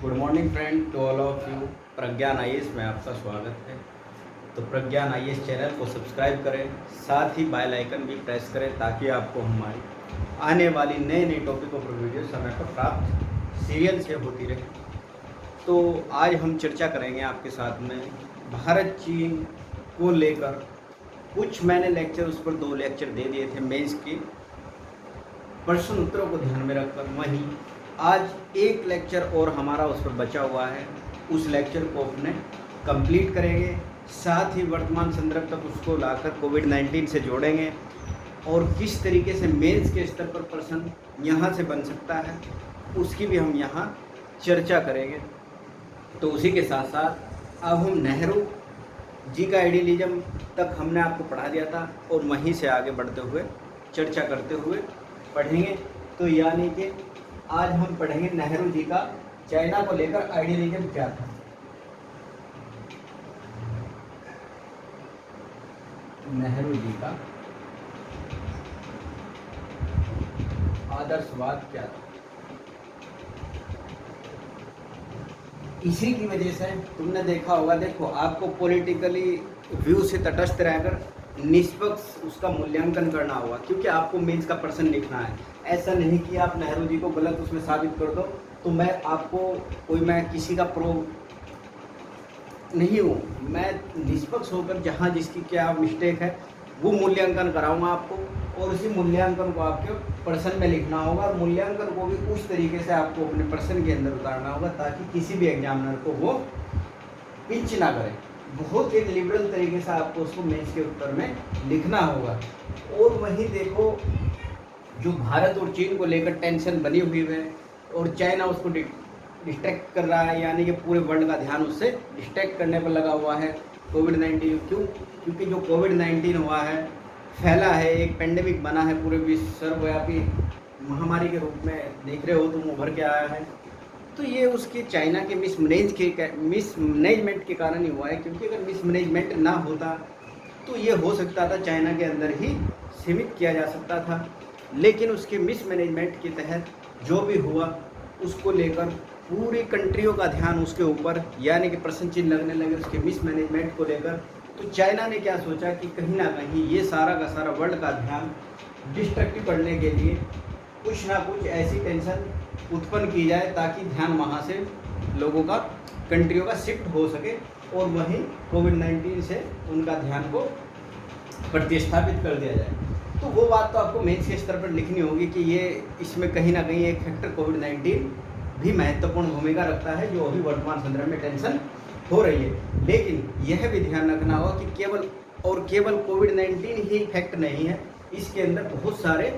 Good morning friend to all of you. Pragyan IAS में आपका स्वागत है। तो प्रज्ञान आईएएस चैनल को सब्सक्राइब करें, साथ ही बेल आइकन भी प्रेस करें ताकि आपको हमारी आने वाली नए नए टॉपिकों पर वीडियो समय पर प्राप्त सीरियल से होती रहे। तो आज हम चर्चा करेंगे आपके साथ में भारत चीन को लेकर। कुछ मैंने लेक्चर उस पर 2 लेक्चर दे दिए थे मेंस के प्रश्न उत्तरों को ध्यान में रखकर। वहीं आज एक लेक्चर और हमारा उस पर बचा हुआ है, उस लेक्चर को अपने कंप्लीट करेंगे। साथ ही वर्तमान संदर्भ तक उसको लाकर कोविड-19 से जोड़ेंगे और किस तरीके से मेंस के स्तर पर प्रश्न यहाँ से बन सकता है उसकी भी हम यहाँ चर्चा करेंगे। तो उसी के साथ साथ अब हम नेहरू जी का आइडियलिज्म तक हमने आपको पढ़ा दिया था और वहीं से आगे बढ़ते हुए चर्चा करते हुए पढ़ेंगे। तो यानी कि आज हम पढ़ेंगे नेहरू जी का चाइना को लेकर आइडियलिज्म क्या था। नेहरू जी का आदर्शवाद क्या था। इसी की वजह से तुमने देखा होगा, देखो आपको पॉलिटिकली व्यू से तटस्थ रहकर निष्पक्ष उसका मूल्यांकन करना होगा, क्योंकि आपको मेंस का प्रश्न लिखना है। ऐसा नहीं कि आप नेहरू जी को गलत उसमें साबित कर दो। तो मैं किसी का प्रो नहीं हूँ, मैं निष्पक्ष होकर जहाँ जिसकी क्या मिस्टेक है वो मूल्यांकन कराऊंगा आपको, और उसी मूल्यांकन को आपके प्रश्न में लिखना होगा। और मूल्यांकन को भी उस तरीके से आपको अपने प्रश्न के अंदर उतारना होगा ताकि किसी भी एग्जामिनर को वो पिंच ना करे। बहुत ही लिबरल तरीके से आपको उसको मेंस के उत्तर में लिखना होगा। और वहीं देखो, जो भारत और चीन को लेकर टेंशन बनी हुई है और चाइना उसको डिस्ट्रैक्ट कर रहा है, यानी कि पूरे वर्ल्ड का ध्यान उससे डिस्ट्रैक्ट करने पर लगा हुआ है। कोविड-19 क्यों? क्योंकि जो कोविड-19 हुआ है, फैला है, एक पेंडेमिक बना है, पूरे विश्व सर्वव्यापी महामारी के रूप में देख रहे हो तुम उभर के आया है। तो ये उसके चाइना के मिसमैनेजमेंट के कारण ही हुआ है, क्योंकि अगर मिसमैनेजमेंट ना होता तो ये हो सकता था चाइना के अंदर ही सीमित किया जा सकता था। लेकिन उसके मिसमैनेजमेंट के तहत जो भी हुआ उसको लेकर पूरी कंट्रियों का ध्यान उसके ऊपर, यानी कि प्रश्न चिन्ह लगने लगे उसके मिसमैनेजमेंट को लेकर। तो चाइना ने क्या सोचा कि कहीं ना कहीं ये सारा का सारा वर्ल्ड का ध्यान डिस्ट्रैक्ट करने के लिए कुछ ना कुछ ऐसी टेंशन उत्पन्न की जाए ताकि ध्यान वहाँ से लोगों का, कंट्रियों का शिफ्ट हो सके और वहीं कोविड-19 से उनका ध्यान को प्रतिस्थापित कर दिया जाए। तो वो बात तो आपको मेंस के स्तर पर लिखनी होगी कि ये इसमें कहीं ना कहीं एक फैक्टर कोविड-19 भी महत्वपूर्ण भूमिका रखता है, जो अभी वर्तमान संदर्भ में टेंशन हो रही है। लेकिन यह भी ध्यान रखना होगा कि केवल कोविड-19 ही फैक्ट नहीं है, इसके अंदर बहुत सारे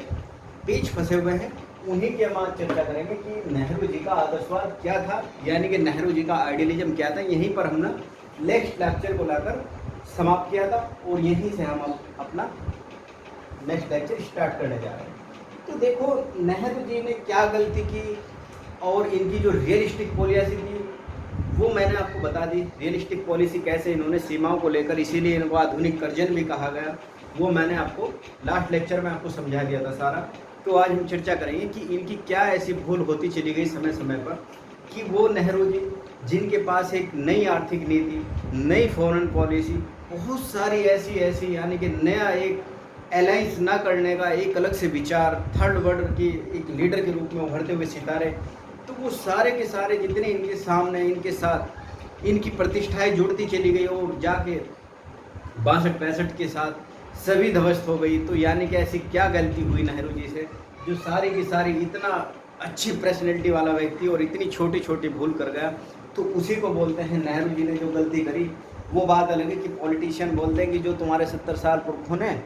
पेच फंसे हुए हैं। उन्हीं की हम आज चर्चा करेंगे कि नेहरू जी का आदर्शवाद क्या था, यानी कि नेहरू जी का आइडियलिज्म क्या था। यहीं पर हमने नेक्स्ट लेक्चर को लाकर समाप्त किया था और यहीं से हम अपना नेक्स्ट लेक्चर स्टार्ट करने जा रहे हैं। तो देखो, नेहरू जी ने क्या गलती की और इनकी जो रियलिस्टिक पॉलिसी थी वो मैंने आपको बता दी। रियलिस्टिक पॉलिसी कैसे इन्होंने सीमाओं को लेकर, इसीलिए इनको आधुनिक कर्जन भी कहा गया, वो मैंने आपको लास्ट लेक्चर में आपको समझा दिया था सारा। तो आज हम चर्चा करेंगे कि इनकी क्या ऐसी भूल होती चली गई समय समय पर कि वो नेहरू जी, जिनके पास एक नई आर्थिक नीति, नई फॉरेन पॉलिसी, बहुत सारी ऐसी यानी कि नया एक अलायंस ना करने का एक अलग से विचार, थर्ड वर्ल्ड की एक लीडर के रूप में उभरते हुए सितारे, तो वो सारे के सारे जितने इनके सामने, इनके साथ इनकी प्रतिष्ठाएं जुड़ती चली गई और जाके 62-65 के साथ सभी ध्वस्त हो गई। तो यानी कि ऐसी क्या गलती हुई नेहरू जी से, जो सारी की सारी इतना अच्छी पर्सनैलिटी वाला व्यक्ति और इतनी छोटी छोटी भूल कर गया। तो उसी को बोलते हैं नेहरू जी ने जो गलती करी। वो बात अलग है कि पॉलिटिशियन बोलते हैं कि जो तुम्हारे 70 साल पुरखों ने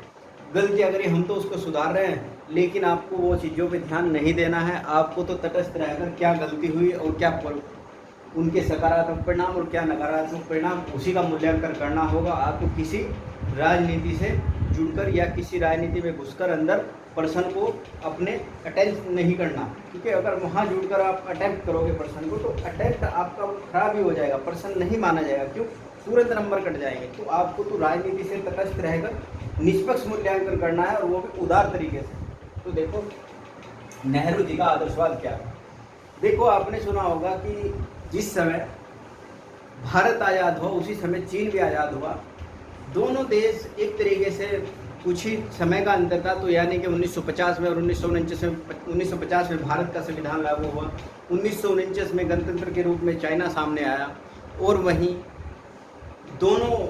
गलतियाँ करी हम तो उसको सुधार रहे हैं, लेकिन आपको वो चीज़ों पे ध्यान नहीं देना है। आपको तो तटस्थ रहकर क्या गलती हुई और क्या उनके सकारात्मक परिणाम और क्या नकारात्मक परिणाम, उसी का मूल्यांकन करना होगा। आपको किसी राजनीति से जुड़कर या किसी राजनीति में घुसकर अंदर पर्सन को अपने अटेम्प्ट नहीं करना, क्योंकि अगर वहाँ जुड़कर आप अटेम्प्ट करोगे पर्सन को, तो अटेम्प्ट आपका खराब ही हो जाएगा, पर्सन नहीं माना जाएगा। क्यों? तुरंत नंबर कट जाएंगे। तो आपको तो राजनीति से तटस्थ रहकर निष्पक्ष मूल्यांकन करना है, और वो भी उदार तरीके से। तो देखो, नेहरू जी का आदर्शवाद क्या है। देखो, आपने सुना होगा कि जिस समय भारत आज़ाद हुआ उसी समय चीन भी आज़ाद हुआ। दोनों देश एक तरीके से कुछ ही समय का अंतर था, तो यानी कि 1950 में और 1949 में 1950 में भारत का संविधान लागू हुआ, 1949 में गणतंत्र के रूप में चाइना सामने आया, और वहीं दोनों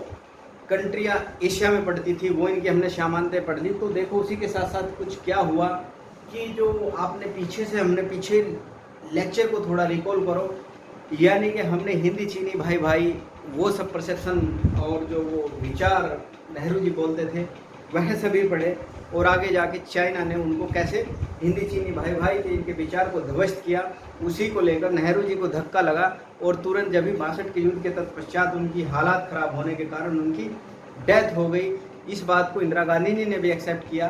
कंट्रियाँ एशिया में पड़ती थी, वो इनकी हमने सामान्यतः पढ़ ली। तो देखो उसी के साथ साथ कुछ क्या हुआ कि जो आपने हमने पीछे लेक्चर को थोड़ा रिकॉल करो, यानी कि हमने हिंदी चीनी भाई भाई वो सब परसेप्शन और जो वो विचार नेहरू जी बोलते थे वह सभी पढ़े, और आगे जाके चाइना ने उनको कैसे हिंदी चीनी भाई भाई के इनके विचार को ध्वस्त किया, उसी को लेकर नेहरू जी को धक्का लगा, और तुरंत जब भी 62 के युद्ध के तत्पश्चात उनकी हालात ख़राब होने के कारण उनकी डेथ हो गई। इस बात को इंदिरा गांधी जी ने भी एक्सेप्ट किया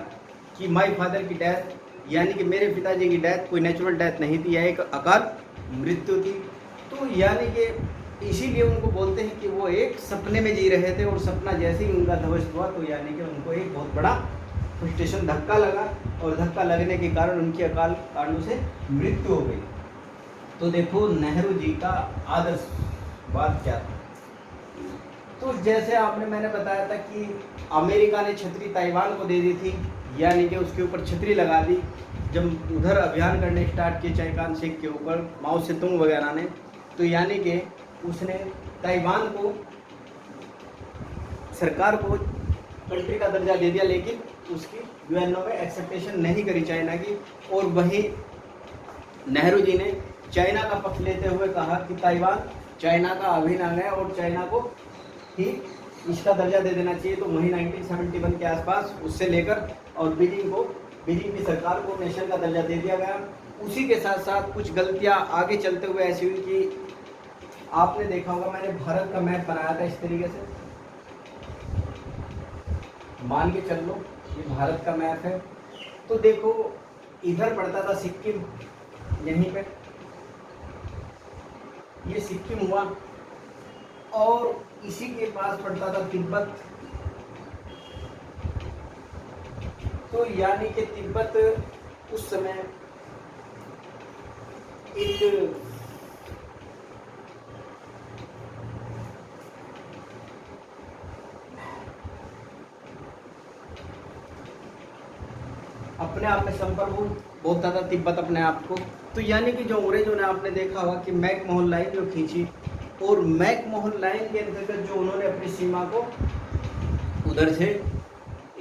कि माई फादर की डेथ, यानी कि मेरे पिताजी की डेथ कोई नेचुरल डेथ नहीं थी, यह एक अकाल मृत्यु थी। तो यानी कि इसीलिए उनको बोलते हैं कि वो एक सपने में जी रहे थे, और सपना जैसे ही उनका ध्वस्त हुआ तो यानी कि उनको एक बहुत बड़ा फ्रस्ट्रेशन धक्का लगा, और धक्का लगने के कारण उनकी अकाल कांडों से मृत्यु हो गई। तो देखो नेहरू जी का आदर्शवाद क्या था। तो जैसे मैंने बताया था कि अमेरिका ने छतरी ताइवान को दे दी थी, यानी कि उसके ऊपर छतरी लगा दी जब उधर अभियान करने स्टार्ट किए चाइकान शेख के ऊपर माओ सेतुंग वगैरह ने, तो यानी कि उसने ताइवान को सरकार को कंट्री का दर्जा दे दिया, लेकिन उसकी यूएनओ में एक्सेप्टेशन नहीं करी चाइना की। और वहीं नेहरू जी ने चाइना का पक्ष लेते हुए कहा कि ताइवान चाइना का अभिन्न अंग है और चाइना को ही इसका दर्जा दे देना चाहिए। तो वहीं 1971 के आसपास उससे लेकर और बीजिंग की सरकार को नेशन का दर्जा दे दिया गया। उसी के साथ साथ कुछ गलतियां आगे चलते हुए ऐसी हुई कि आपने देखा होगा मैंने भारत का मैप बनाया था इस तरीके से, मान के चल लो ये भारत का मैप है। तो देखो इधर पड़ता था सिक्किम, यहीं पे ये सिक्किम हुआ, और इसी के पास पड़ता था तिब्बत। तो यानी कि तिब्बत उस समय एक अपने आप में संप्रभु बोलता था तिब्बत अपने आप को। तो यानी कि जो अंग्रेजों ने आपने देखा होगा कि मैकमोहन लाइन जो खींची, और मैकमोहन लाइन के अंतर्गत जो उन्होंने अपनी सीमा को उधर से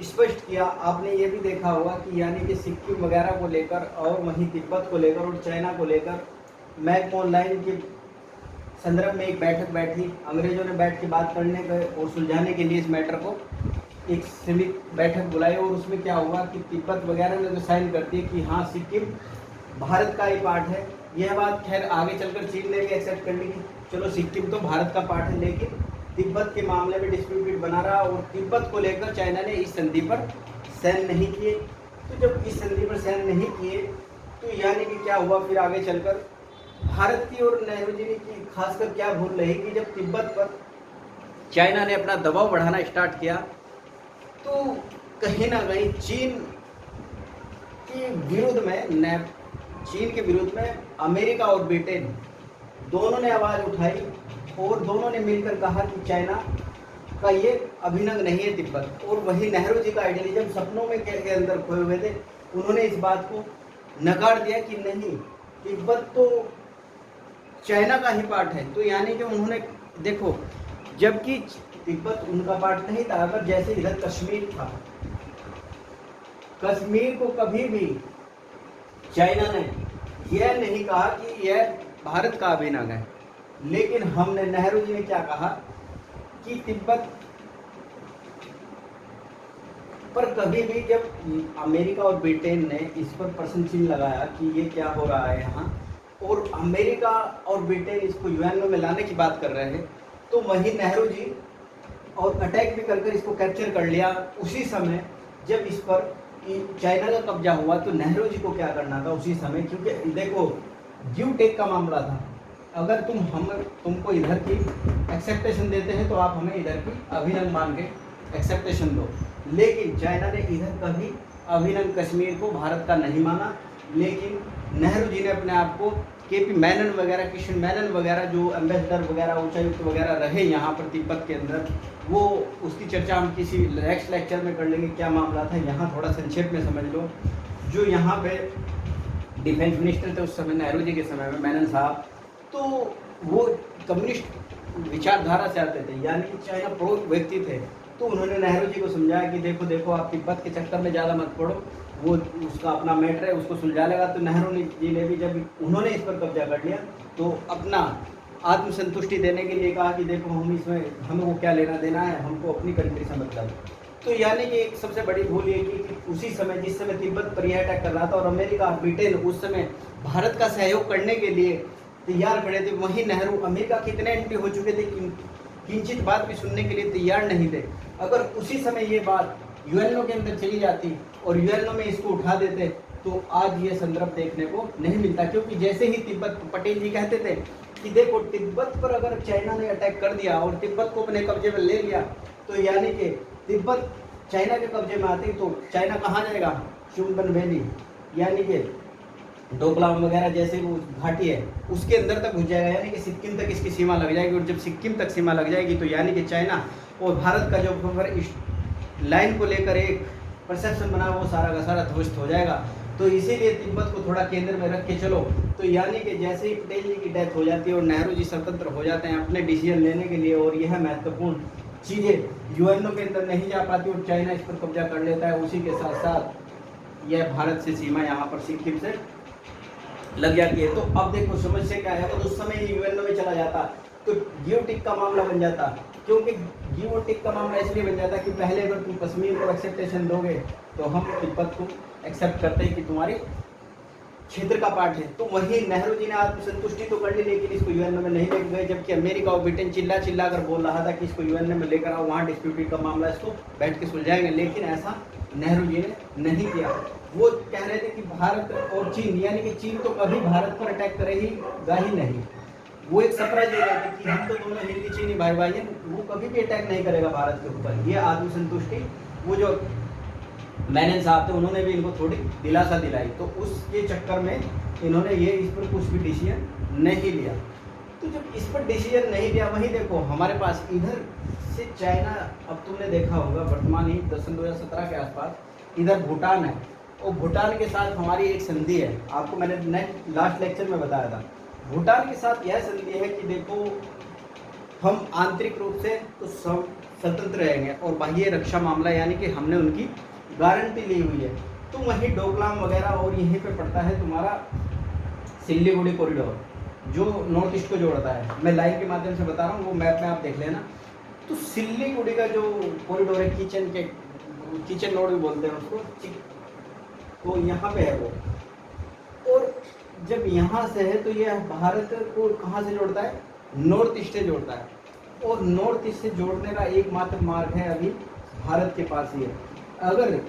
स्पष्ट किया। आपने ये भी देखा होगा कि यानी कि सिक्किम वगैरह को लेकर और वहीं तिब्बत को लेकर और चाइना को लेकर मैकमोहन लाइन के संदर्भ में एक बैठक बैठी, अंग्रेजों ने बैठ के बात करने के और सुलझाने के लिए इस मैटर को एक सीमित बैठक बुलाई। और उसमें क्या हुआ कि तिब्बत वगैरह ने तो साइन कर दिए कि हाँ सिक्किम भारत का ही पार्ट है। यह बात खैर आगे चलकर चीन ने भी एक्सेप्ट कर ली कि चलो सिक्किम तो भारत का पार्ट है, लेकिन तिब्बत के मामले में डिस्प्यूटेड बना रहा, और तिब्बत को लेकर चाइना ने इस संधि पर साइन नहीं किए। तो जब इस संधि पर साइन नहीं किए तो यानी कि क्या हुआ, फिर आगे चलकर भारत की और नेहरू जी की खासकर क्या भूल रही कि जब तिब्बत पर चाइना ने अपना दबाव बढ़ाना स्टार्ट किया तो कहीं ना कहीं चीन के विरुद्ध में अमेरिका और ब्रिटेन दोनों ने आवाज़ उठाई, और दोनों ने मिलकर कहा कि चाइना का ये अभिन्न अंग नहीं है तिब्बत। और वही नेहरू जी का आइडियलिज्म सपनों में के अंदर खोए हुए थे, उन्होंने इस बात को नकार दिया कि नहीं तिब्बत तो चाइना का ही पार्ट है। तो यानी कि उन्होंने देखो, जबकि तिब्बत उनका पार्ट नहीं था, अगर जैसे इधर कश्मीर था, कश्मीर को कभी भी चाइना ने यह नहीं कहा कि यह भारत का अभिन्न अंग है, लेकिन हमने नेहरू जी ने क्या कहा कि तिब्बत पर कभी भी जब अमेरिका और ब्रिटेन ने इस पर प्रश्न चिन्ह लगाया कि ये क्या हो रहा है यहाँ, और अमेरिका और ब्रिटेन इसको यूएनओ में लाने की बात कर रहे हैं, तो वही नेहरू जी और अटैक भी कर इसको कैप्चर कर लिया। उसी समय जब इस पर चाइना का कब्जा हुआ तो नेहरू जी को क्या करना था उसी समय, क्योंकि देखो गिव टेक का मामला था। अगर तुमको इधर की एक्सेप्टेशन देते हैं तो आप हमें इधर की अभिन्न मान के एक्सेप्टेशन दो, लेकिन चाइना ने इधर कभी अभिन्न कश्मीर को भारत का नहीं माना। लेकिन नेहरू जी ने अपने आप को केपी मैनन वगैरह, कृष्ण मैनन वगैरह जो एम्बेसडर वगैरह, उच्चायुक्त वगैरह रहे यहाँ पर तिब्बत के अंदर, वो उसकी चर्चा हम किसी नेक्स्ट लेक्चर में कर लेंगे क्या मामला था। यहाँ थोड़ा संक्षेप में समझ लो। जो यहाँ पे डिफेंस मिनिस्टर थे उस समय नेहरू जी के समय में, मैनन साहब, तो वो कम्युनिस्ट विचारधारा से आते थे, यानी कि चाइना प्रो व्यक्ति थे। तो उन्होंने नेहरू जी को समझाया कि देखो देखो आप तिब्बत के चक्कर में ज़्यादा मत पड़ो, वो उसका अपना मैटर है, उसको सुलझा लेगा। तो नेहरू जी ने भी जब उन्होंने इस पर कब्जा कर लिया तो अपना आत्मसंतुष्टि देने के लिए कहा कि देखो हम इसमें, हमें वो क्या लेना देना है, हमको अपनी कंट्री से मतलब। तो यानी कि एक सबसे बड़ी भूल ये की कि उसी समय जिस समय तिब्बत पर यह अटैक कर रहा था और अमेरिका और ब्रिटेन उस समय भारत का सहयोग करने के लिए तैयार खड़े थे, वहीं नेहरू अमेरिका कितने एंटी हो चुके थे कि किंचित बात भी सुनने के लिए तैयार नहीं थे। अगर उसी समय ये बात यूएनओ के अंदर चली जाती और यूएनओ में इसको उठा देते तो आज ये संदर्भ देखने को नहीं मिलता। क्योंकि जैसे ही तिब्बत, पटेल जी कहते थे कि देखो तिब्बत पर अगर चाइना ने अटैक कर दिया और तिब्बत को अपने कब्जे में ले लिया तो यानी कि तिब्बत चाइना के कब्जे में आती तो चाइना कहाँ जाएगा, चुंबन वैली यानी कि डोकलाम वगैरह जैसे वो घाटी है उसके अंदर तक घुस जाएगा, यानी कि सिक्किम तक इसकी सीमा लग जाएगी। और जब सिक्किम तक सीमा लग जाएगी तो यानी कि चाइना और भारत का जो इस लाइन को लेकर एक परसेप्शन बना वो सारा का सारा ध्वस्त हो जाएगा। तो इसीलिए तिब्बत को थोड़ा केंद्र में रख के चलो। तो यानी कि जैसे ही पटेल जी की डेथ हो जाती है और नेहरू जी स्वतंत्र हो जाते हैं अपने डिसीजन लेने के लिए, और यह महत्वपूर्ण चीज़ें यूएनओ के अंदर नहीं जा पाती और चाइना इस पर कब्जा कर लेता है, उसी के साथ साथ यह भारत से सीमा यहाँ पर सिक्किम से लग जाती है। तो अब देखो समस्या क्या है, अगर उस समय यूएनओ में चला जाता तो गिव टिक का मामला बन जाता। क्योंकि गिव टिक का मामला इसलिए बन जाता कि पहले अगर तुम कश्मीर को एक्सेप्टेशन दोगे तो हम तिब्बत को एक्सेप्ट करते हैं कि तुम्हारी क्षेत्र का पार्ट है। तो वही नेहरू जी ने आत्मसंतुष्टि तो कर ली लेकिन इसको यूएनओ में नहीं लेकर गए, जबकि अमेरिका और ब्रिटेन चिल्ला चिल्ला कर बोल रहा था कि इसको यूएनओ में लेकर आओ, वहाँ डिस्प्यूटेड का मामला इसको बैठ के सुलझाएंगे। लेकिन ऐसा नेहरू जी ने नहीं किया। वो कह रहे थे कि भारत और चीन, यानी कि चीन तो कभी भारत पर अटैक करेगा ही नहीं। वो एक सपना दे रहे थे कि हम तो दोनों हिंदी चीनी भाई भाई हैं, वो कभी भी अटैक नहीं करेगा भारत के ऊपर। ये आत्मसंतुष्टि वो जो मैनन साहब थे उन्होंने भी इनको थोड़ी दिलासा दिलाई। तो उसके चक्कर में इन्होंने ये इस पर कुछ भी डिसीजन नहीं लिया। तो जब इस पर डिसीजन नहीं लिया, वहीं देखो हमारे पास इधर से चाइना, अब तुमने देखा होगा वर्तमान ही 2017 के आसपास इधर भूटान है और भूटान के साथ हमारी एक संधि है। आपको मैंने लास्ट लेक्चर में बताया था, भूटान के साथ यह संधि है कि देखो हम आंतरिक रूप से तो सब स्वतंत्र रहेंगे और बाह्य रक्षा मामला यानी कि हमने उनकी गारंटी ली हुई है। तो वहीं डोकलाम वगैरह और यहीं पे पड़ता है तुम्हारा सिल्लीगुड़ी कॉरिडोर जो नॉर्थ ईस्ट को जोड़ता है। मैं लाइव के माध्यम से बता रहा हूँ, वो मैप में आप देख लेना। तो सिल्लीगुड़ी का जो कॉरिडोर है, किचन रोड भी बोलते हैं उसको, तो यहाँ पे है वो। और जब यहाँ से है तो ये भारत को कहाँ से जोड़ता है, नॉर्थ ईस्ट से जोड़ता है। और नॉर्थ ईस्ट से जोड़ने का एकमात्र मार्ग है अभी भारत के पास ही है। अगर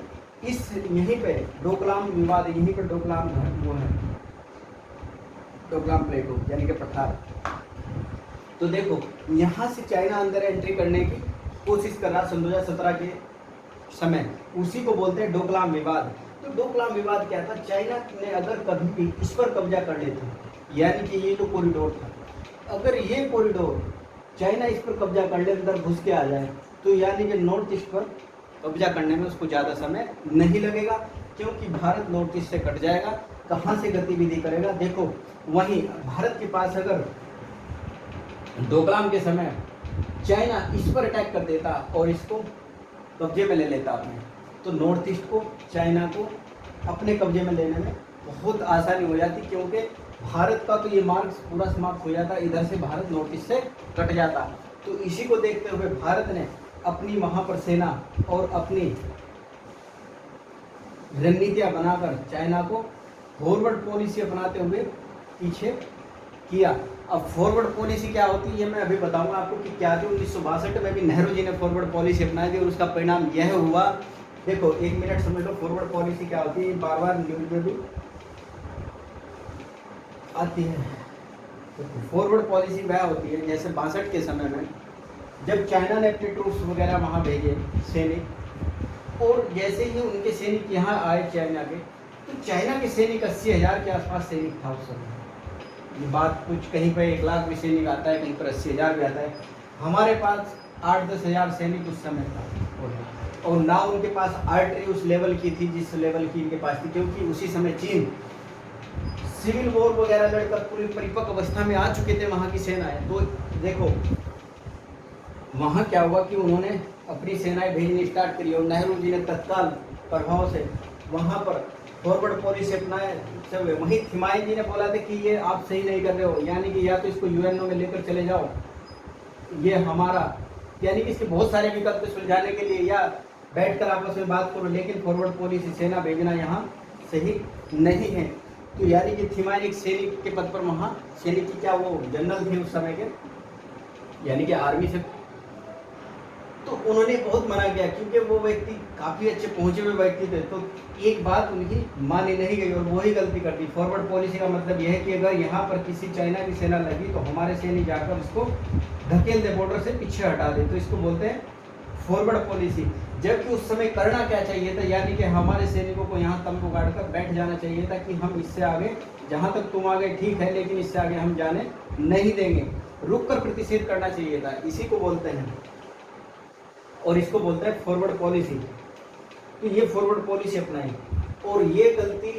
इस यहीं पे डोकलाम विवाद, यहीं पे डोकलाम वो है, डोकलाम प्लेटो यानी कि पठार। तो देखो यहाँ से चाइना अंदर एंट्री करने की कोशिश कर रहा सन 2017 के समय, उसी को बोलते हैं डोकलाम विवाद। तो डोकलाम विवाद क्या था, चाइना ने अगर कभी भी इस पर कब्जा कर लेता, यानी कि ये जो कॉरिडोर था, अगर ये कॉरिडोर चाइना इस पर कब्जा कर ले, अंदर घुस के आ जाए, तो यानी कि नॉर्थ ईस्ट पर कब्जा करने में उसको ज़्यादा समय नहीं लगेगा, क्योंकि भारत नॉर्थ ईस्ट से कट जाएगा। कहाँ से गतिविधि करेगा, देखो वहीं भारत के पास अगर डोकलाम के समय चाइना इस पर अटैक कर देता और इसको कब्जे में ले लेता अपने, तो नॉर्थ ईस्ट को, चाइना को अपने कब्जे में लेने में बहुत आसानी हो जाती, क्योंकि भारत का तो ये मार्ग पूरा समाप्त हो जाता, इधर से भारत नॉर्थ ईस्ट से कट जाता। तो इसी को देखते हुए भारत ने अपनी वहाँ पर सेना और अपनी रणनीतियाँ बनाकर चाइना को फॉरवर्ड पॉलिसी अपनाते हुए पीछे किया। अब फॉरवर्ड पॉलिसी क्या होती है ये मैं अभी बताऊंगा आपको कि क्या थी। 1962 में भी नेहरू जी ने फॉरवर्ड पॉलिसी अपनाई थी और उसका परिणाम यह हुआ। देखो 1 मिनट समझ लो फॉरवर्ड पॉलिसी क्या होती है, बार बार न्यूज में भी आती है। फॉरवर्ड पॉलिसी वह होती है जैसे 62 के समय में जब चाइना ने अपने ट्रूप्स वगैरह वहाँ भेजे सैनिक, और जैसे ही उनके सैनिक यहाँ आए चाइना के, तो चाइना के सैनिक 80,000 के आसपास सैनिक था उस समय। ये बात कुछ कहीं पर 1 लाख भी सैनिक आता है, कहीं पर 80,000 भी आता है। हमारे पास 8-10 हज़ार सैनिक उस समय था, और ना उनके पास आर्टरी उस लेवल की थी जिस लेवल की इनके पास थी, क्योंकि उसी समय चीन सिविल वॉर वगैरह लड़कर पूरी परिपक्व अवस्था में आ चुके थे वहाँ की सेनाएं। तो देखो वहाँ क्या हुआ कि उन्होंने अपनी सेनाएं भेजनी स्टार्ट करी, और नेहरू जी ने तत्काल प्रभाव से वहाँ पर फॉरवर्ड पॉलिसी अपनाए। सब वहीं थिमाई जी ने बोला था कि ये आप सही नहीं कर रहे हो, यानी कि या तो इसको यूएनओ में लेकर चले जाओ, ये हमारा, यानी कि इसके बहुत सारे विकल्प सुलझाने के लिए, या बैठकर आपस में बात करो, लेकिन फॉरवर्ड पॉलिसी सेना भेजना यहाँ सही नहीं है। तो यानी कि थिमाई एक सैनिक के पद पर वहाँ, सैनिक की क्या वो जनरल थे उस समय के, यानी कि आर्मी से, तो उन्होंने बहुत मना किया, क्योंकि वो व्यक्ति काफ़ी अच्छे पहुंचे हुए व्यक्ति थे। तो एक बात उनकी मानी नहीं गई और वही गलती कर दी। फॉरवर्ड पॉलिसी का मतलब यह है कि अगर यहाँ पर किसी चाइना की सेना लगी तो हमारे सैनिक जाकर उसको धकेल दे, बॉर्डर से पीछे हटा दे, तो इसको बोलते हैं फॉरवर्ड पॉलिसी। जबकि उस समय करना क्या चाहिए था, यानी कि हमारे सैनिकों को यहाँ तंबू गाड़कर बैठ जाना चाहिए था कि हम इससे आगे, जहाँ तक तुम आगे ठीक है, लेकिन इससे आगे हम जाने नहीं देंगे, रुक कर प्रतिषेध करना चाहिए था। इसी को बोलते हैं, और इसको बोलते हैं फॉरवर्ड पॉलिसी। तो ये फॉरवर्ड पॉलिसी अपनाई, और ये गलती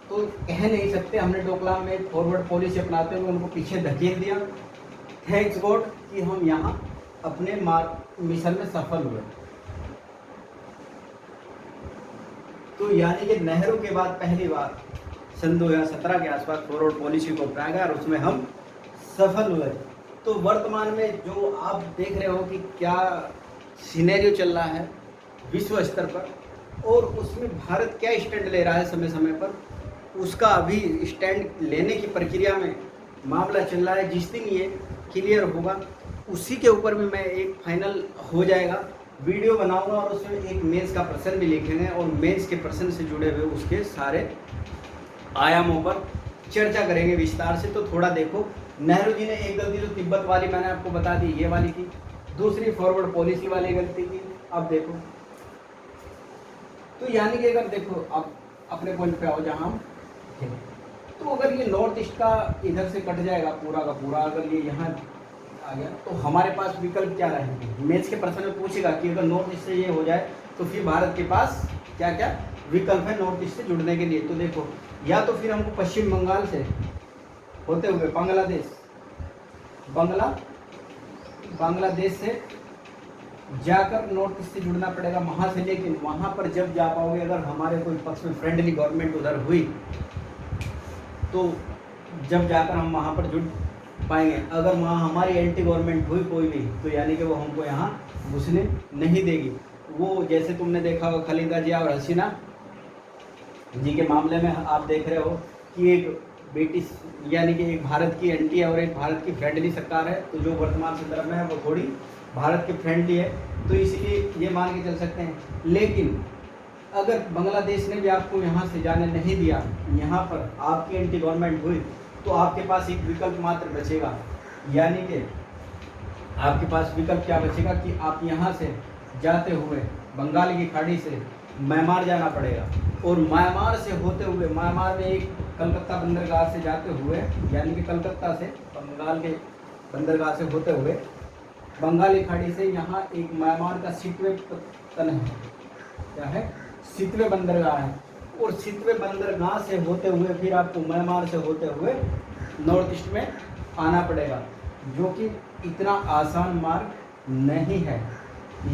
तो कह नहीं सकते हमने डोकलाम में फॉरवर्ड पॉलिसी अपनाते हुए उनको पीछे धकेल दिया। थैंक्स गॉड कि हम यहाँ अपने मिशन में सफल हुए। तो यानी कि नेहरू के बाद पहली बार सन 2017 के आसपास फॉरवर्ड पॉलिसी को अपनाया गया और उसमें हम सफल हुए। तो वर्तमान में जो आप देख रहे हो कि क्या सिनेरियो चल रहा है विश्व स्तर पर, और उसमें भारत क्या स्टैंड ले रहा है समय समय पर, उसका अभी स्टैंड लेने की प्रक्रिया में मामला चल रहा है। जिस दिन ये क्लियर होगा उसी के ऊपर भी मैं एक फाइनल हो जाएगा वीडियो बनाऊंगा, और उसमें एक मेंस का प्रश्न भी लिखेंगे, और मेंस के प्रश्न से जुड़े हुए उसके सारे आयामों पर चर्चा करेंगे विस्तार से। तो थोड़ा देखो, नेहरू जी ने एक गलती जो तिब्बत वाली मैंने आपको बता दी, ये वाली की, दूसरी फॉरवर्ड पॉलिसी वाली गलती की। अब देखो, तो यानी कि अगर देखो अब अपने पॉइंट पे आओ जहां हम थे, तो अगर ये नॉर्थ ईस्ट का इधर से कट जाएगा पूरा का पूरा, अगर ये यहाँ आ गया तो हमारे पास विकल्प क्या रहेंगे। मैथ्स के प्रश्न में पूछेगा कि अगर नॉर्थ ईस्ट से ये हो जाए तो फिर भारत के पास क्या क्या विकल्प है नॉर्थ ईस्ट से जुड़ने के लिए। तो देखो, या तो फिर हमको पश्चिम बंगाल से होते हुए बांग्लादेश से जाकर नॉर्थ ईस्ट से जुड़ना पड़ेगा वहाँ से। लेकिन वहाँ पर जब जा पाओगे, अगर हमारे कोई पक्ष में फ्रेंडली गवर्नमेंट उधर हुई तो जब जाकर हम वहाँ पर जुड़ पाएंगे। अगर वहाँ हमारी एंटी गवर्नमेंट हुई कोई भी, तो यानी कि वो हमको यहाँ घुसने नहीं देगी। वो जैसे तुमने देखा होगा खलीदा जिया और हसीना जी के मामले में आप देख रहे हो कि एक ब्रिटिश यानी कि एक भारत की एंटी है और एक भारत की फ्रेंडली सरकार है। तो जो वर्तमान संदर्भ में है वो थोड़ी भारत के फ्रेंडली है, तो इसलिए ये मान के चल सकते हैं। लेकिन अगर बांग्लादेश ने भी आपको यहाँ से जाने नहीं दिया, यहाँ पर आपकी एंटी गवर्नमेंट हुई, तो आपके पास एक विकल्प मात्र बचेगा, यानी कि आपके पास विकल्प क्या बचेगा कि आप यहाँ से जाते हुए बंगाल की खाड़ी से म्यांमार जाना पड़ेगा, और म्यांमार से होते हुए, म्यांमार में एक कलकत्ता बंदरगाह से जाते हुए, यानी कि कलकत्ता से बंगाल के बंदरगाह से होते हुए बंगाली खाड़ी से यहाँ एक म्यांमार का सितवे पत्तन है, क्या है, सितवे बंदरगाह है, और सितवे बंदरगाह से होते हुए फिर आपको म्यांमार से होते हुए नॉर्थ ईस्ट में आना पड़ेगा, जो कि इतना आसान मार्ग नहीं है।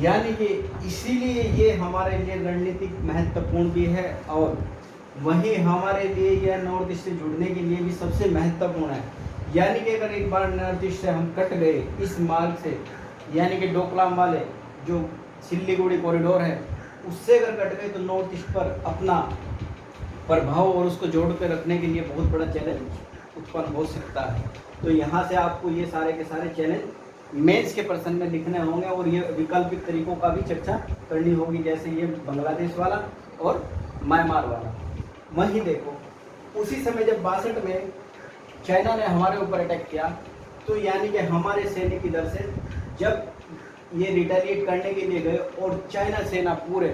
यानी कि इसीलिए ये हमारे लिए रणनीतिक महत्वपूर्ण भी है, और वहीं हमारे लिए यह नॉर्थ ईस्ट से जुड़ने के लिए भी सबसे महत्वपूर्ण है। यानी कि अगर एक बार नॉर्थ ईस्ट से हम कट गए इस मार्ग से, यानी कि डोकलाम वाले जो सिल्लीगुड़ी कॉरिडोर है उससे अगर कट गए, तो नॉर्थ ईस्ट पर अपना प्रभाव और उसको जोड़ कर रखने के लिए बहुत बड़ा चैलेंज उत्पन्न हो सकता है। तो यहाँ से आपको ये सारे के सारे चैलेंज मेंस के प्रश्न में लिखने होंगे, और ये वैकल्पिक तरीकों का भी चर्चा करनी होगी, जैसे ये बांग्लादेश वाला और म्यांमार वाला। वहीं देखो, उसी समय जब 62 में चाइना ने हमारे ऊपर अटैक किया, तो यानी कि हमारे सैनिक इधर से जब ये रिटेलिएट करने के लिए गए, और चाइना सेना पूरे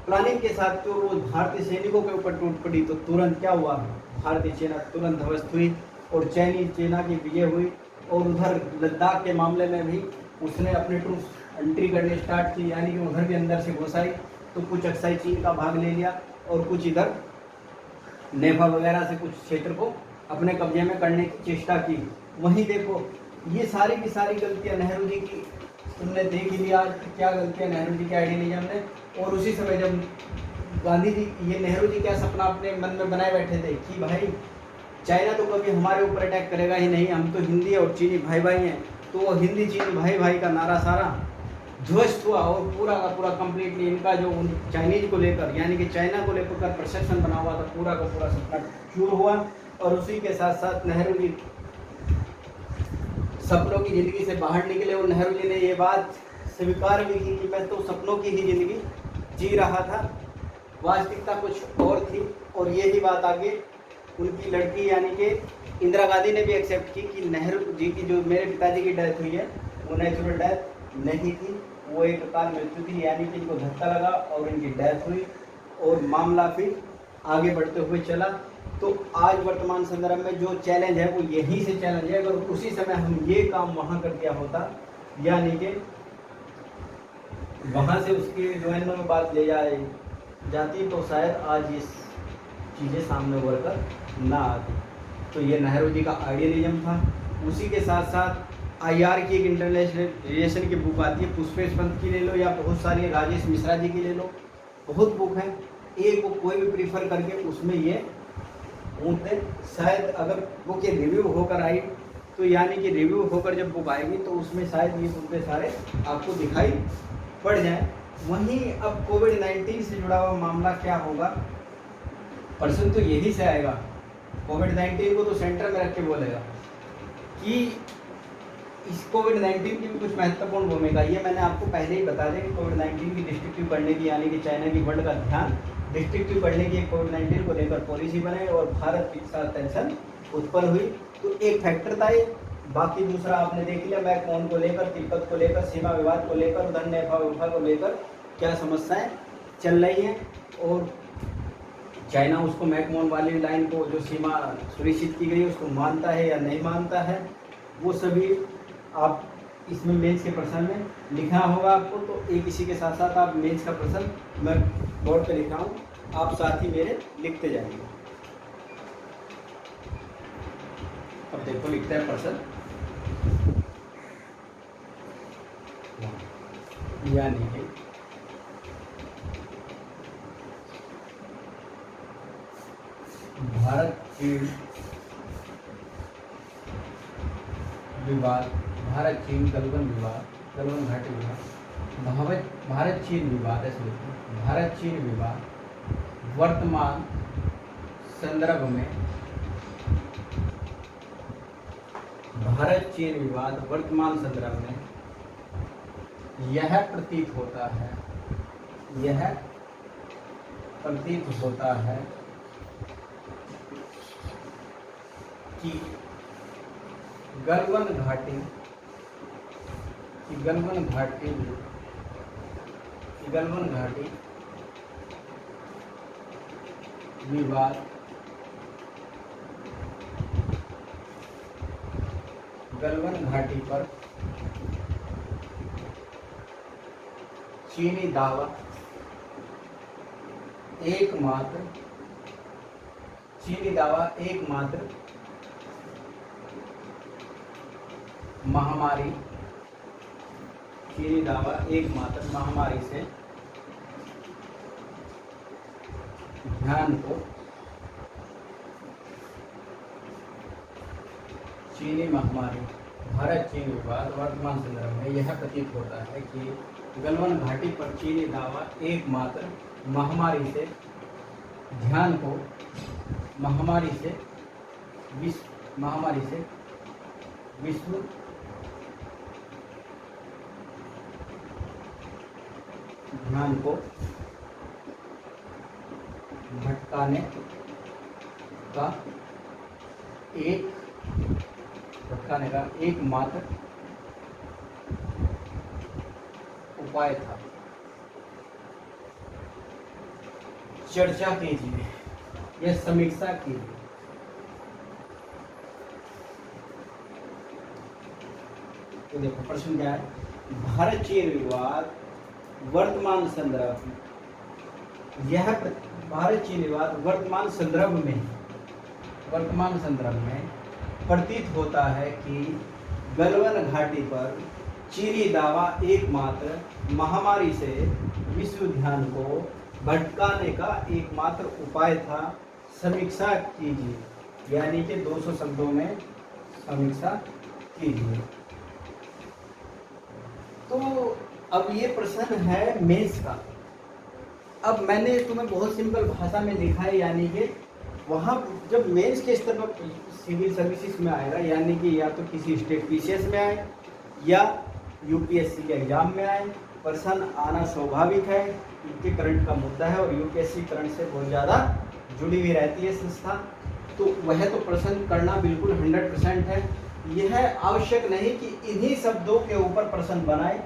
प्लानिंग के साथ तो वो भारतीय सैनिकों के ऊपर टूट पड़ी, तो तुरंत क्या हुआ, भारतीय सेना तुरंत ध्वस्त हुई और चाइना की विजय हुई। और उधर लद्दाख के मामले में भी उसने अपने ट्रूप्स एंट्री करने स्टार्ट की, यानी कि उधर भी अंदर से घुस आई। तो कुछ अक्साई चीन का भाग ले लिया और कुछ इधर नेपाल वगैरह से कुछ क्षेत्र को अपने कब्जे में करने की चेष्टा की। वहीं देखो ये सारी की सारी गलतियां नेहरू जी की तुमने देख ही लिया, क्या गलतियां नेहरू जी के आइडियलिज्म ने। और उसी समय जब गांधी जी, ये नेहरू जी क्या सपना अपने मन में बनाए बैठे थे कि भाई चाइना तो कभी हमारे ऊपर अटैक करेगा ही नहीं, हम तो हिंदी और चीनी भाई भाई हैं। तो वो हिंदी चीनी भाई भाई का नारा सारा ध्वस्त हुआ और पूरा का पूरा कंप्लीटली इनका जो चाइनीज को लेकर, यानी कि चाइना को लेकर परसेप्शन बना हुआ था, पूरा का पूरा सपना चूर हुआ। और उसी के साथ साथ नेहरू जी सपनों की ज़िंदगी से बाहर निकले। और नेहरू जी ने ये बात स्वीकार भी की कि मैं तो सपनों की ही ज़िंदगी जी रहा था, वास्तविकता कुछ और थी। और यही बात आगे उनकी लड़की यानी कि इंदिरा गांधी ने भी एक्सेप्ट की कि नेहरू जी की जो मेरे पिताजी की डेथ हुई है वो नेचुरल डेथ नहीं थी, वो एक अकाल मृत्यु थी, यानी कि इनको धक्का लगा और इनकी डेथ हुई। और मामला फिर आगे बढ़ते हुए चला। तो आज वर्तमान संदर्भ में जो चैलेंज है वो यहीं से चैलेंज है। अगर उसी समय हम ये काम वहाँ कर दिया होता, यानी कि वहाँ से उसकी यूएन में बात ले जाती, तो शायद आज ये चीज़ें सामने उभर कर ना आती। तो ये नेहरू जी का आइडियलिज्म था। उसी के साथ साथ आईआर की एक इंटरनेशनल रिलेशन की बुक आती है, पुष्पेश पंत की ले लो या बहुत सारी राजेश मिश्रा जी की ले लो, बहुत बुक है। एक बुक कोई भी प्रीफर करके उसमें ये मुद्दे शायद अगर बुक के रिव्यू होकर आई, तो यानी कि रिव्यू होकर जब बुक आएगी तो उसमें शायद ये मुद्दे सारे आपको दिखाई पड़ जाएं। वहीं अब कोविड-19 से जुड़ा हुआ मामला क्या होगा, प्रश्न तो यही से आएगा। कोविड-19 को तो सेंटर में रख के बोलेगा कि इस कोविड-19 की भी कुछ महत्वपूर्ण भूमिका, ये मैंने आपको पहले ही बता दिया कि कोविड-19 की डिस्ट्रक्टिव करने की, यानी कि चाइना की वर्ल्ड का ध्यान डिस्ट्रक्टिव करने की कोविड-19 को लेकर पॉलिसी बने और भारत के साथ टेंशन उत्पन्न हुई। तो एक फैक्टर था ये। बाकी दूसरा आपने देख लिया, मैकमोहन को लेकर, तिब्बत को लेकर, सीमा विवाद को लेकर, उधर नेपाल को लेकर क्या समस्याएं चल रही हैं। और चाइना उसको मैकमोहन वाली लाइन को जो सीमा सुनिश्चित की गई है उसको मानता है या नहीं मानता है, वो सभी आप इसमें मेंस के प्रश्न में लिखना होगा आपको। तो एक इसी के साथ साथ आप मेंस का प्रश्न मैं बोर्ड पे लिख रहा हूँ, आप साथ ही मेरे लिखते जाएंगे। अब देखो लिखता है प्रश्न, यानी कि भारत चीन विवाद, भारत चीन गलवान विवाद, गलवान घाटी विवाद, भारत चीन विवाद, ऐसे भारत चीन विवाद वर्तमान संदर्भ में, भारत चीन विवाद वर्तमान संदर्भ में यह प्रतीत होता है, यह प्रतीत होता है कि गलवान घाटी विवाद गलवान घाटी पर चीनी दावा एकमात्र महामारी, चीनी दावा एकमात्र महामारी से ध्यान को चीनी महामारी, भारत चीन विवाद वर्तमान संदर्भ में यह प्रतीत होता है कि गलवान घाटी पर चीनी दावा एकमात्र महामारी से ध्यान को महामारी से विश्व ध्यान को भटकाने का एकमात्र उपाय था। चर्चा कीजिए या समीक्षा कीजिए। तो देखो प्रश्न क्या है, भारत चीन विवाद वर्तमान संदर्भ में, यह भारत चीन विवाद वर्तमान संदर्भ में प्रतीत होता है कि गलवान घाटी पर चीनी दावा एकमात्र महामारी से विश्व ध्यान को भटकाने का एकमात्र उपाय था। समीक्षा कीजिए, यानी कि 200 शब्दों में समीक्षा कीजिए। तो अब ये प्रश्न है मेंस का। अब मैंने तुम्हें बहुत सिंपल भाषा में लिखा है, यानी कि वहाँ जब मेंस के स्तर पर सिविल सर्विसेज में आएगा, यानी कि या तो किसी स्टेट पीसीएस में आए या यूपीएससी के एग्जाम में आए, प्रश्न आना स्वाभाविक है क्योंकि करंट का मुद्दा है और यूपीएससी करंट से बहुत ज़्यादा जुड़ी हुई रहती है संस्था। तो वह तो प्रश्न करना बिल्कुल 100% है। यह आवश्यक नहीं कि इन्हीं शब्दों के ऊपर प्रश्न बनाए,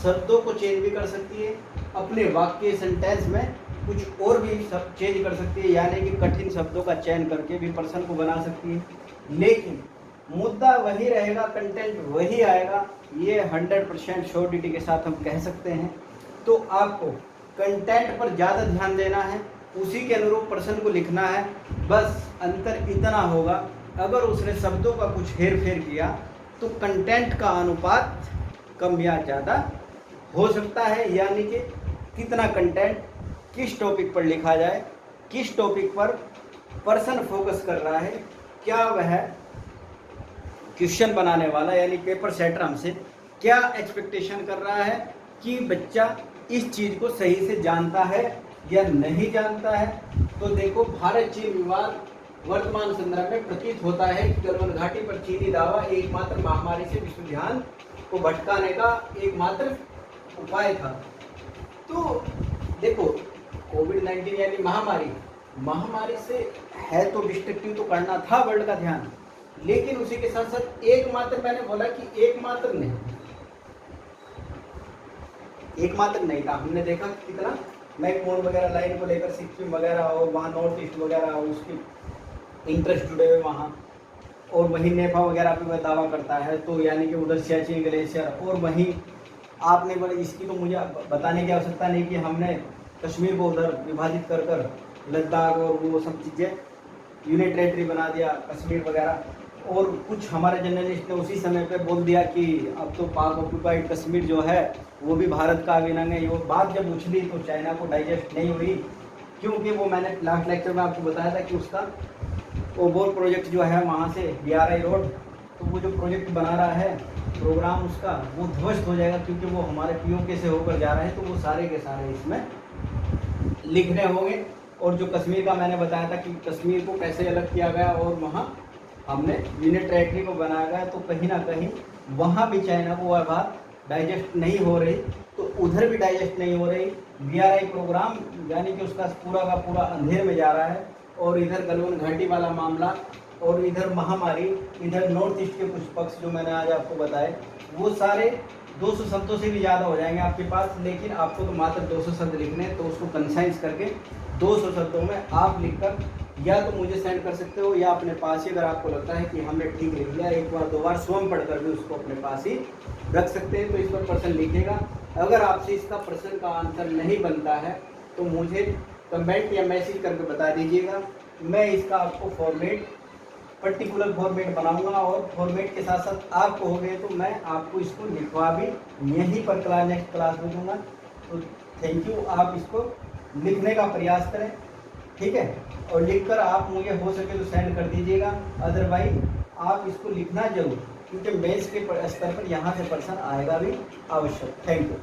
शब्दों को चेंज भी कर सकती है, अपने वाक्य सेंटेंस में कुछ और भी सब चेंज कर सकती है, यानी कि कठिन शब्दों का चयन करके भी प्रश्न को बना सकती है। लेकिन मुद्दा वही रहेगा, कंटेंट वही आएगा, ये 100% श्योरिटी के साथ हम कह सकते हैं। तो आपको कंटेंट पर ज़्यादा ध्यान देना है, उसी के अनुरूप प्रश्न को लिखना है। बस अंतर इतना होगा, अगर उसने शब्दों का कुछ हेर फेर किया तो कंटेंट का अनुपात कम या ज़्यादा हो सकता है, यानी कि कितना कंटेंट किस टॉपिक पर लिखा जाए, किस टॉपिक पर पर्सन फोकस कर रहा है, क्या वह क्वेश्चन बनाने वाला यानी पेपर सेटर हमसे क्या एक्सपेक्टेशन कर रहा है कि बच्चा इस चीज़ को सही से जानता है या नहीं जानता है। तो देखो, भारत चीन विवाद वर्तमान संदर्भ में प्रतीत होता है कि गलवान घाटी पर चीनी दावा एकमात्र महामारी से विश्व ध्यान को भटकाने का एकमात्र उपाय था। तो देखो, कोविड-19 यानी महामारी से है तो डिस्ट्रक्टिव तो करना था वर्ल्ड का ध्यान, लेकिन उसी के साथ साथ एकमात्र, मैंने बोला कि एकमात्र नहीं था। हमने देखा कितना मैकमोहन वगैरह लाइन को लेकर सिक्किम वगैरह और वहाँ नॉर्थ ईस्ट वगैरह उसके इंटरेस्ट जुड़े हुए वहाँ, और वहीं नेपाल वगैरह पे वह दावा करता है, तो यानी कि उधर सियाचिन ग्लेशियर, और वहीं आपने बोला, इसकी तो मुझे बताने की आवश्यकता नहीं कि हमने कश्मीर को उधर विभाजित कर लद्दाख और वो सब चीज़ें यूनिट टेरिटरी बना दिया कश्मीर वगैरह। और कुछ हमारे जर्नलिस्ट ने उसी समय पे बोल दिया कि अब तो पाक ऑक्यूपाइड कश्मीर जो है वो भी भारत का अभिन्न अंग है। वो बात जब उछली तो चाइना को डाइजेस्ट नहीं हुई, क्योंकि वो मैंने लास्ट लेक्चर में आपको बताया था कि उसका ओबोर प्रोजेक्ट जो है वहाँ से BRI रोड, तो वो जो प्रोजेक्ट बना रहा है प्रोग्राम उसका, वो ध्वस्त हो जाएगा क्योंकि वो हमारे POK से होकर जा रहे हैं। तो वो सारे के सारे इसमें लिखने होंगे। और जो कश्मीर का मैंने बताया था कि कश्मीर को कैसे अलग किया गया और वहाँ हमने यूनिट टेरिटरी को बनाया गया, तो कहीं ना कहीं वहाँ भी चाइना को वह बात डाइजेस्ट नहीं हो रही, तो उधर भी डाइजेस्ट नहीं हो रही। BRI प्रोग्राम यानी कि उसका पूरा का पूरा अंधेर में जा रहा है, और इधर गलवान घाटी वाला मामला और इधर महामारी, इधर नॉर्थ ईस्ट के कुछ पक्ष जो मैंने आज आपको बताए, वो सारे 200 शब्दों से भी ज़्यादा हो जाएंगे आपके पास। लेकिन आपको तो मात्र 200 शब्द लिखने हैं, तो उसको कंसाइज करके 200 शब्दों में आप लिखकर या तो मुझे सेंड कर सकते हो, या अपने पास ही, अगर आपको लगता है कि हमने ठीक लिख लिया, एक बार दो बार स्वयं पढ़कर भी उसको अपने पास ही रख सकते हैं। तो इस पर प्रश्न लिखेगा। अगर आपसे इसका प्रश्न का आंसर नहीं बनता है तो मुझे कमेंट या मैसेज करके बता दीजिएगा। मैं इसका आपको फॉर्मेट, पर्टिकुलर फॉर्मेट बनाऊंगा, और फॉर्मेट के साथ साथ आपको हो गए तो मैं आपको इसको लिखवा भी यहीं पर नेक्स्ट क्लास में दूंगा। तो थैंक यू। आप इसको लिखने का प्रयास करें, ठीक है, और लिखकर आप मुझे हो सके तो सेंड कर दीजिएगा। अदरवाइज आप इसको लिखना जरूर, क्योंकि मेंस के स्तर पर यहाँ से प्रश्न आएगा भी आवश्यक। Thank you.